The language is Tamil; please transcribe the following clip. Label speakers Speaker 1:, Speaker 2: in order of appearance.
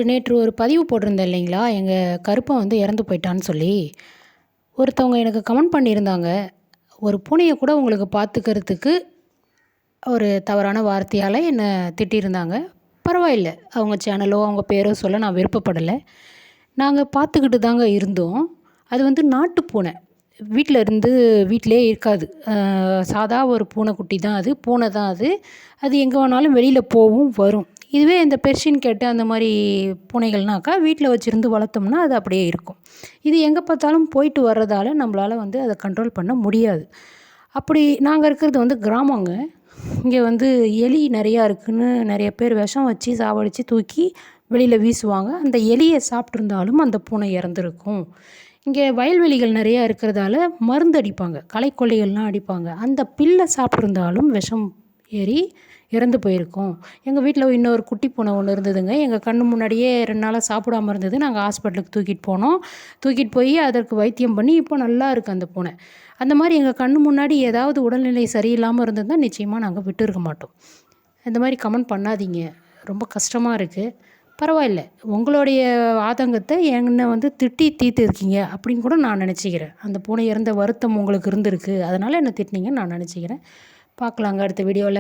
Speaker 1: நேற்று ஒரு பதிவு போட்டிருந்தேன் இல்லைங்களா? எங்கள் கருப்பன் வந்து இறந்து போயிட்டான்னு சொல்லி. ஒருத்தவங்க எனக்கு கமெண்ட் பண்ணியிருந்தாங்க. ஒரு பூனைய கூட உங்களுக்கு பார்த்துக்கிறதுக்கு ஒரு தவறான வார்த்தையால என்ன திட்டியிருந்தாங்க. பரவாயில்ல. அவங்க சேனலோ, அவங்க பேரோ சொல்ல நான் விருப்பப்படல. நாங்க பார்த்துக்கிட்டு தாங்க இருந்தோம். அது வந்து நாட்டு பூனை. வீட்டிலேயே இருக்காது. சாதா ஒரு பூனைக்குட்டி தான் அது. பூனை தான் அது. அது எங்கே வேணாலும் வெளியில போவும், வரும். இதுவே இந்த பெர்ஷியன் கேட்டு அந்த மாரி பூனைகள்னாக்கா, வீட்ல வச்சிருந்து வளர்த்தோம்னா, அது அப்படியே இருக்கும். இது எங்கே பார்த்தாலும் போயிட்டு வர்றதால நம்மளால வந்து அத கண்ட்ரோல் பண்ண முடியாது. அப்படி நாங்க இருக்கிறது வந்து கிராமங்க. இங்க வந்து எலி நெறையா இருக்குன்னு நெறைய பேர் விஷம் வச்சு சாவடிச்சு தூக்கி வெளியில வீசுவாங்க. அந்த எலிய சாப்பிட்டுருந்தாலும் அந்த பூனை இறந்துருக்கும். இங்கே வயல்வெளிகள் நிறையா இருக்கிறதால மருந்து அடிப்பாங்க. களைக்கொல்லிகள்லாம் அடிப்பாங்க. அந்த பில்ல சாப்பிட்டுருந்தாலும் விஷம் ஏறி இறந்து போயிருக்கும். எங்கள் வீட்ல இன்னொரு குட்டி பூனை ஒன்று இருந்ததுங்க. எங்கள் கண்ணு முன்னாடியே 2 நாளா சாப்பிடாம இருந்தது. நாங்க ஹாஸ்பிட்டலுக்கு தூக்கிட்டு போனோம். தூக்கிட்டு போய் அதற்கு வைத்தியம் பண்ணி இப்போ நல்லா இருக்கு அந்த பூனை. அந்த மாரி எங்க கண்ணு முன்னாடி ஏதாவது உடல்நிலை சரியில்லாம இருந்திருந்தா நிச்சயமா நாங்க விட்டுருக்க மாட்டோம். இந்த மாரி கமெண்ட் பண்ணாதீங்க. ரொம்ப கஷ்டமா இருக்கு. பரவாயில்ல. உங்களுடைய ஆதங்கத்த என்ன வந்து திட்டி தீர்த்திருக்கீங்க அப்படின்னு கூட நான் நினச்சிக்கிறேன். அந்த பூனை இறந்த வருத்தம் உங்களுக்கு இருந்திருக்கு. அதனால என்ன திட்டினீங்கன்னு நான் நினச்சிக்கிறேன். பார்க்கலாங்க அடுத்த வீடியோல.